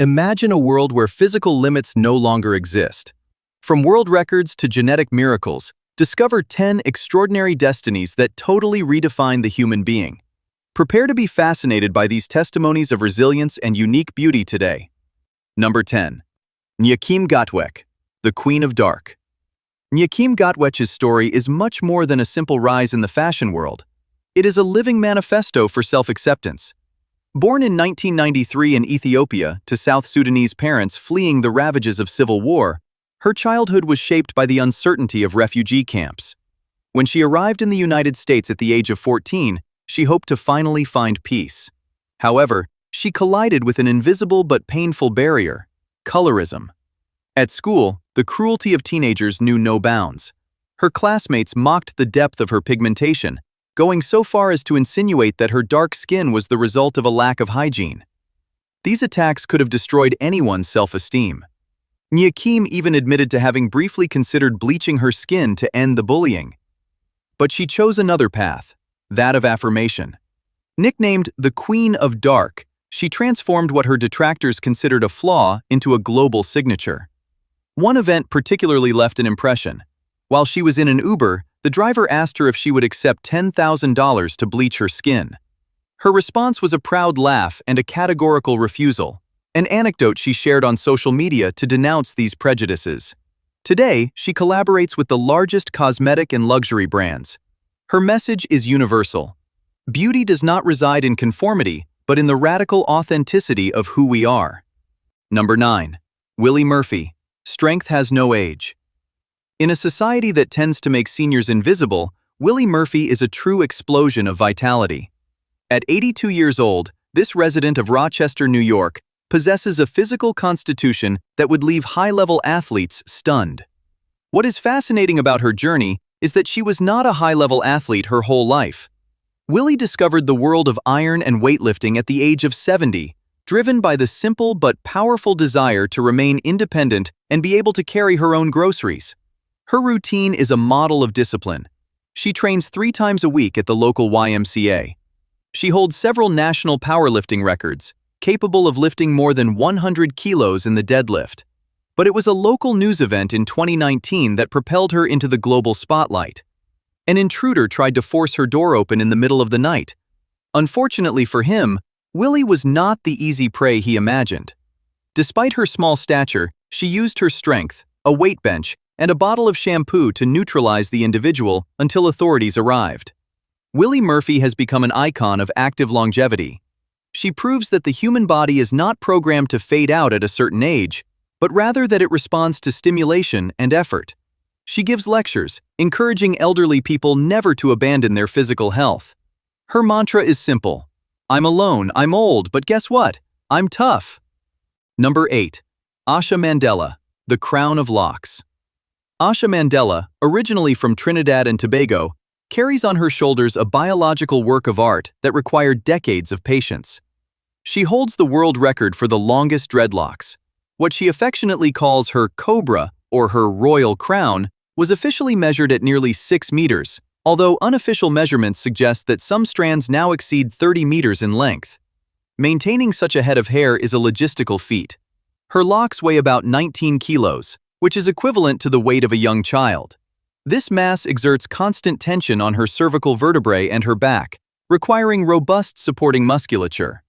Imagine a world where physical limits no longer exist. From world records to genetic miracles, discover 10 extraordinary destinies that totally redefine the human being. Prepare to be fascinated by these testimonies of resilience and unique beauty today. Number 10. Nyakim Gatwek, the Queen of Dark. Nyakim Gatwek's story is much more than a simple rise in the fashion world. It is a living manifesto for self-acceptance. Born in 1993 in Ethiopia to South Sudanese parents fleeing the ravages of civil war, her childhood was shaped by the uncertainty of refugee camps. When she arrived in the United States at the age of 14, she hoped to finally find peace. However, she collided with an invisible but painful barrier: colorism. At school, the cruelty of teenagers knew no bounds. Her classmates mocked the depth of her pigmentation, going so far as to insinuate that her dark skin was the result of a lack of hygiene. These attacks could have destroyed anyone's self-esteem. Nyakim even admitted to having briefly considered bleaching her skin to end the bullying. But she chose another path, that of affirmation. Nicknamed the Queen of Dark, she transformed what her detractors considered a flaw into a global signature. One event particularly left an impression. While she was in an Uber, the driver asked her if she would accept $10,000 to bleach her skin. Her response was a proud laugh and a categorical refusal, an anecdote she shared on social media to denounce these prejudices. Today, she collaborates with the largest cosmetic and luxury brands. Her message is universal. Beauty does not reside in conformity, but in the radical authenticity of who we are. Number 9. Willie Murphy, Strength Has No Age. In a society that tends to make seniors invisible, Willie Murphy is a true explosion of vitality. At 82 years old, this resident of Rochester, New York, possesses a physical constitution that would leave high-level athletes stunned. What is fascinating about her journey is that she was not a high-level athlete her whole life. Willie discovered the world of iron and weightlifting at the age of 70, driven by the simple but powerful desire to remain independent and be able to carry her own groceries. Her routine is a model of discipline. She trains 3 times a week at the local YMCA. She holds several national powerlifting records, capable of lifting more than 100 kilos in the deadlift. But it was a local news event in 2019 that propelled her into the global spotlight. An intruder tried to force her door open in the middle of the night. Unfortunately for him, Willie was not the easy prey he imagined. Despite her small stature, she used her strength, a weight bench, and a bottle of shampoo to neutralize the individual until authorities arrived. Willie Murphy has become an icon of active longevity. She proves that the human body is not programmed to fade out at a certain age, but rather that it responds to stimulation and effort. She gives lectures, encouraging elderly people never to abandon their physical health. Her mantra is simple: I'm alone, I'm old, but guess what? I'm tough. Number 8. Asha Mandela, the Crown of Locks. Asha Mandela, originally from Trinidad and Tobago, carries on her shoulders a biological work of art that required decades of patience. She holds the world record for the longest dreadlocks. What she affectionately calls her cobra, or her royal crown, was officially measured at nearly 6 meters, although unofficial measurements suggest that some strands now exceed 30 meters in length. Maintaining such a head of hair is a logistical feat. Her locks weigh about 19 kilos, which is equivalent to the weight of a young child. This mass exerts constant tension on her cervical vertebrae and her back, requiring robust supporting musculature.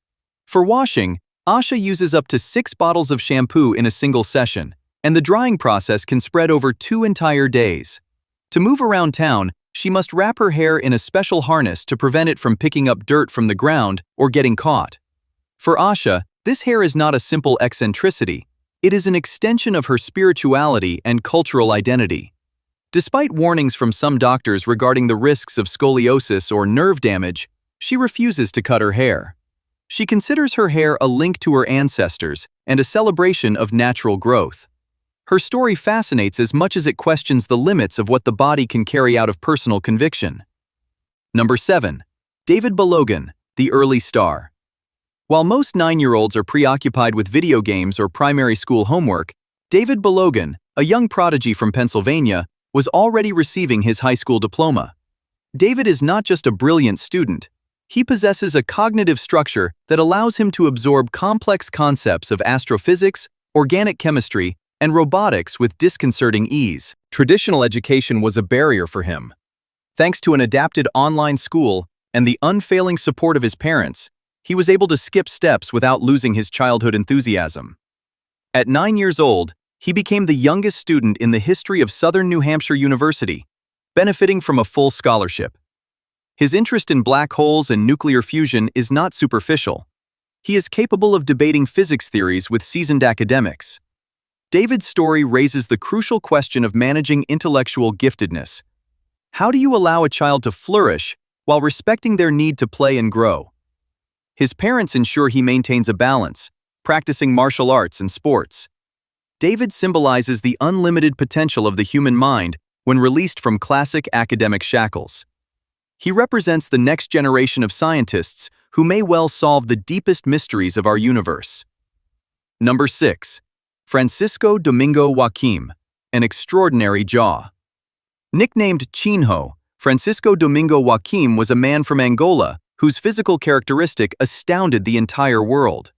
For washing, Asha uses up to 6 bottles of shampoo in a single session, and the drying process can spread over 2 entire days. To move around town, she must wrap her hair in a special harness to prevent it from picking up dirt from the ground or getting caught. For Asha, this hair is not a simple eccentricity. It is an extension of her spirituality and cultural identity. Despite warnings from some doctors regarding the risks of scoliosis or nerve damage, she refuses to cut her hair. She considers her hair a link to her ancestors and a celebration of natural growth. Her story fascinates as much as it questions the limits of what the body can carry out of personal conviction. Number 7. David Balogun, the early star. While most 9-year-olds are preoccupied with video games or primary school homework, David Balogun, a young prodigy from Pennsylvania, was already receiving his high school diploma. David is not just a brilliant student. He possesses a cognitive structure that allows him to absorb complex concepts of astrophysics, organic chemistry, and robotics with disconcerting ease. Traditional education was a barrier for him. Thanks to an adapted online school and the unfailing support of his parents, he was able to skip steps without losing his childhood enthusiasm. At 9 years old, he became the youngest student in the history of Southern New Hampshire University, benefiting from a full scholarship. His interest in black holes and nuclear fusion is not superficial. He is capable of debating physics theories with seasoned academics. David's story raises the crucial question of managing intellectual giftedness. How do you allow a child to flourish while respecting their need to play and grow? His parents ensure he maintains a balance, practicing martial arts and sports. David symbolizes the unlimited potential of the human mind when released from classic academic shackles. He represents the next generation of scientists who may well solve the deepest mysteries of our universe. Number 6. Francisco Domingo Joaquim, an extraordinary jaw. Nicknamed Chinho, Francisco Domingo Joaquim was a man from Angola whose physical characteristic astounded the entire world.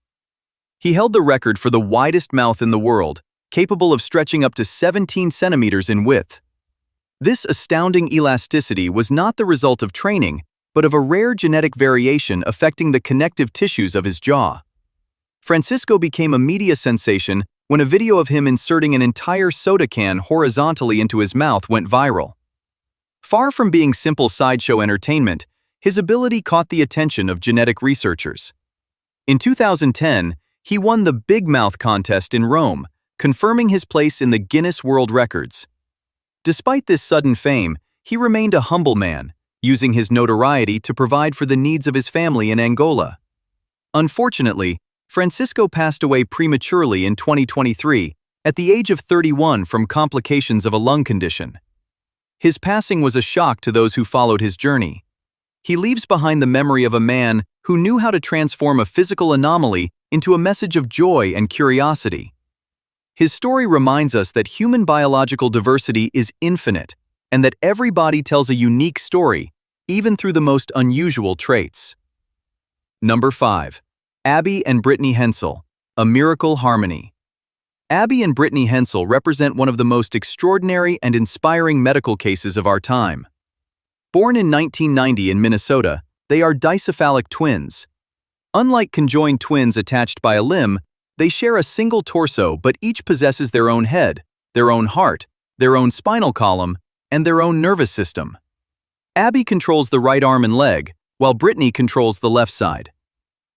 He held the record for the widest mouth in the world, capable of stretching up to 17 centimeters in width. This astounding elasticity was not the result of training, but of a rare genetic variation affecting the connective tissues of his jaw. Francisco became a media sensation when a video of him inserting an entire soda can horizontally into his mouth went viral. Far from being simple sideshow entertainment, his ability caught the attention of genetic researchers. In 2010, he won the Big Mouth contest in Rome, confirming his place in the Guinness World Records. Despite this sudden fame, he remained a humble man, using his notoriety to provide for the needs of his family in Angola. Unfortunately, Francisco passed away prematurely in 2023, at the age of 31 from complications of a lung condition. His passing was a shock to those who followed his journey. He leaves behind the memory of a man who knew how to transform a physical anomaly into a message of joy and curiosity. His story reminds us that human biological diversity is infinite and that every body tells a unique story, even through the most unusual traits. Number 5. Abby and Brittany Hensel, a miracle harmony. Abby and Brittany Hensel represent one of the most extraordinary and inspiring medical cases of our time. Born in 1990 in Minnesota, they are dicephalic twins. Unlike conjoined twins attached by a limb, they share a single torso but each possesses their own head, their own heart, their own spinal column, and their own nervous system. Abby controls the right arm and leg, while Brittany controls the left side.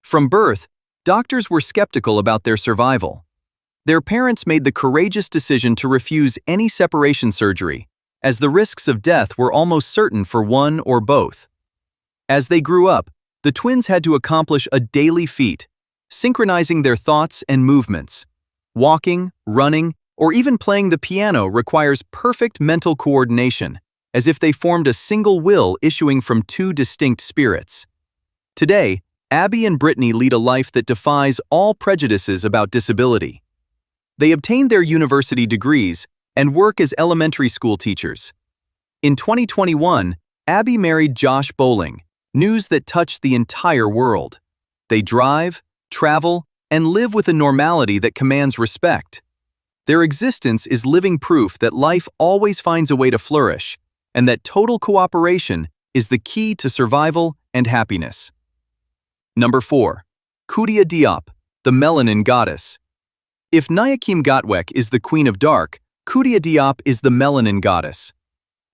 From birth, doctors were skeptical about their survival. Their parents made the courageous decision to refuse any separation surgery, as the risks of death were almost certain for one or both. As they grew up, the twins had to accomplish a daily feat, synchronizing their thoughts and movements. Walking, running, or even playing the piano requires perfect mental coordination, as if they formed a single will issuing from two distinct spirits. Today, Abby and Brittany lead a life that defies all prejudices about disability. They obtained their university degrees and work as elementary school teachers. In 2021, Abby married Josh Bowling, news that touched the entire world. They drive, travel, and live with a normality that commands respect. Their existence is living proof that life always finds a way to flourish, and that total cooperation is the key to survival and happiness. Number 4. Koudia Diop, the melanin goddess. If Nyakim Gatwek is the queen of dark, Koudia Diop is the melanin goddess.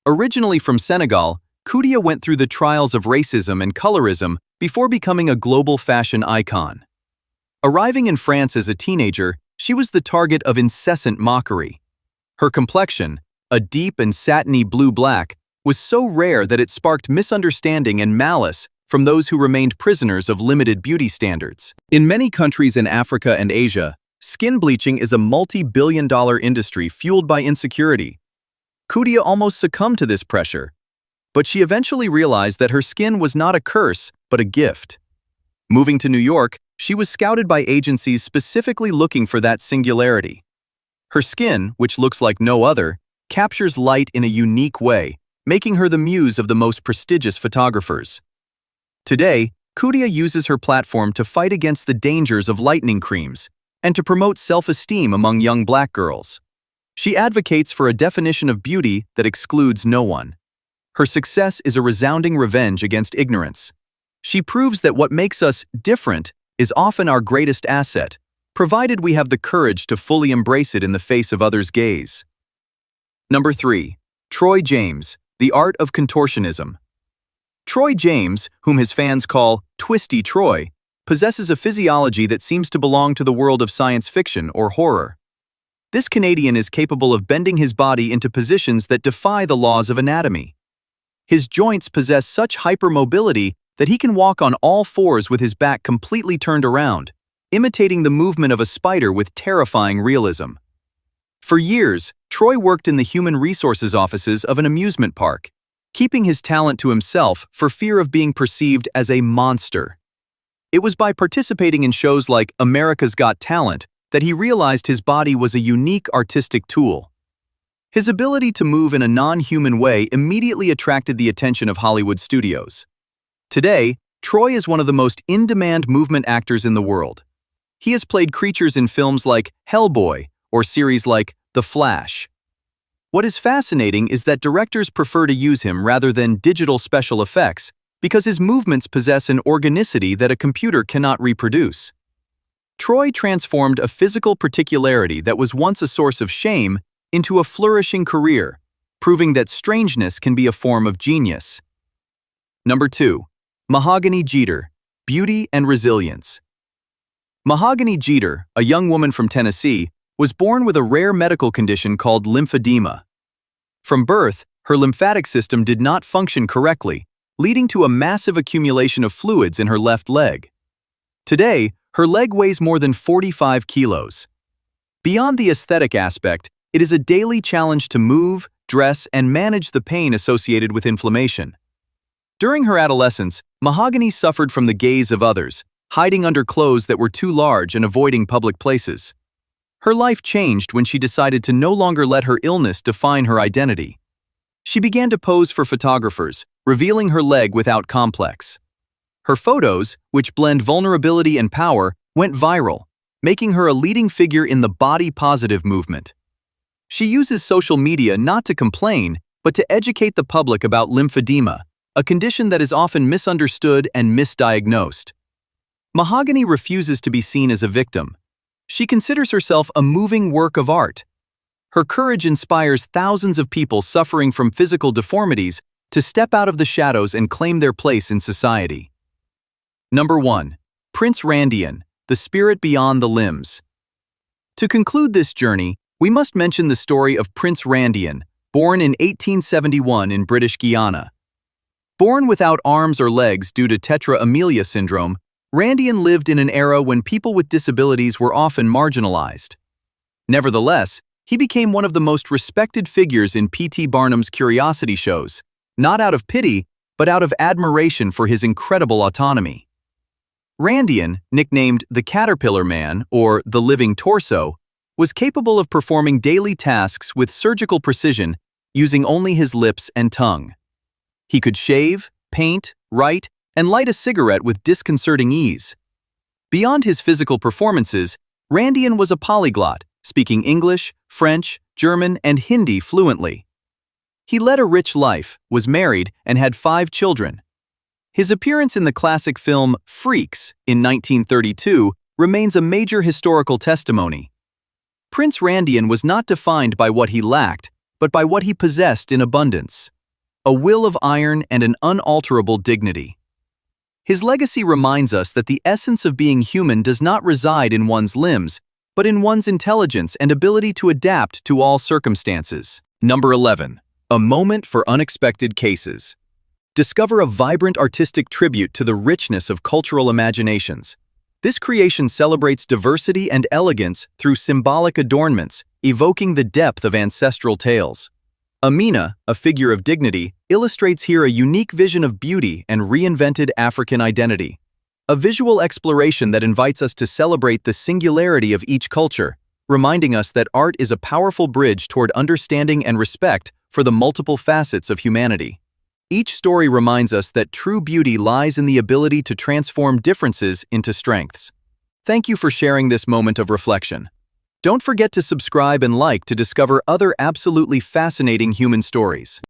Originally from Senegal, Koudia went through the trials of racism and colorism before becoming a global fashion icon. Arriving in France as a teenager, she was the target of incessant mockery. Her complexion, a deep and satiny blue-black, was so rare that it sparked misunderstanding and malice from those who remained prisoners of limited beauty standards. In many countries in Africa and Asia, skin bleaching is a multi-billion-dollar industry fueled by insecurity. Koudia almost succumbed to this pressure, but she eventually realized that her skin was not a curse, but a gift. Moving to New York, she was scouted by agencies specifically looking for that singularity. Her skin, which looks like no other, captures light in a unique way, making her the muse of the most prestigious photographers. Today, Kudia uses her platform to fight against the dangers of lightening creams and to promote self-esteem among young black girls. She advocates for a definition of beauty that excludes no one. Her success is a resounding revenge against ignorance. She proves that what makes us different is often our greatest asset, provided we have the courage to fully embrace it in the face of others' gaze. Number 3. Troy James, The Art of Contortionism. Troy James, whom his fans call Twisty Troy, possesses a physiology that seems to belong to the world of science fiction or horror. This Canadian is capable of bending his body into positions that defy the laws of anatomy. His joints possess such hypermobility that he can walk on all fours with his back completely turned around, imitating the movement of a spider with terrifying realism. For years, Troy worked in the human resources offices of an amusement park, keeping his talent to himself for fear of being perceived as a monster. It was by participating in shows like America's Got Talent that he realized his body was a unique artistic tool. His ability to move in a non-human way immediately attracted the attention of Hollywood studios. Today, Troy is one of the most in-demand movement actors in the world. He has played creatures in films like Hellboy or series like The Flash. What is fascinating is that directors prefer to use him rather than digital special effects because his movements possess an organicity that a computer cannot reproduce. Troy transformed a physical particularity that was once a source of shame into a flourishing career, proving that strangeness can be a form of genius. Number 2. Mahogany Jeter, Beauty and Resilience. Mahogany Jeter, a young woman from Tennessee, was born with a rare medical condition called lymphedema. From birth, her lymphatic system did not function correctly, leading to a massive accumulation of fluids in her left leg. Today, her leg weighs more than 45 kilos. Beyond the aesthetic aspect, it is a daily challenge to move, dress, and manage the pain associated with inflammation. During her adolescence, Mahogany suffered from the gaze of others, hiding under clothes that were too large and avoiding public places. Her life changed when she decided to no longer let her illness define her identity. She began to pose for photographers, revealing her leg without complex. Her photos, which blend vulnerability and power, went viral, making her a leading figure in the body-positive movement. She uses social media not to complain, but to educate the public about lymphedema, a condition that is often misunderstood and misdiagnosed. Mahogany refuses to be seen as a victim. She considers herself a moving work of art. Her courage inspires thousands of people suffering from physical deformities to step out of the shadows and claim their place in society. Number 1. Prince Randian, The Spirit Beyond the Limbs. To conclude this journey, we must mention the story of Prince Randian, born in 1871 in British Guiana. Born without arms or legs due to tetra amelia syndrome, Randian lived in an era when people with disabilities were often marginalized. Nevertheless, he became one of the most respected figures in P.T. Barnum's Curiosity shows, not out of pity, but out of admiration for his incredible autonomy. Randian, nicknamed the Caterpillar Man or the Living Torso, was capable of performing daily tasks with surgical precision using only his lips and tongue. He could shave, paint, write, and light a cigarette with disconcerting ease. Beyond his physical performances, Randian was a polyglot, speaking English, French, German, and Hindi fluently. He led a rich life, was married, and had 5 children. His appearance in the classic film Freaks in 1932 remains a major historical testimony. Prince Randian was not defined by what he lacked, but by what he possessed in abundance: a will of iron and an unalterable dignity. His legacy reminds us that the essence of being human does not reside in one's limbs, but in one's intelligence and ability to adapt to all circumstances. Number 11. A Moment for Unexpected Cases. Discover a vibrant artistic tribute to the richness of cultural imaginations. This creation celebrates diversity and elegance through symbolic adornments, evoking the depth of ancestral tales. Amina, a figure of dignity, illustrates here a unique vision of beauty and reinvented African identity. A visual exploration that invites us to celebrate the singularity of each culture, reminding us that art is a powerful bridge toward understanding and respect for the multiple facets of humanity. Each story reminds us that true beauty lies in the ability to transform differences into strengths. Thank you for sharing this moment of reflection. Don't forget to subscribe and like to discover other absolutely fascinating human stories.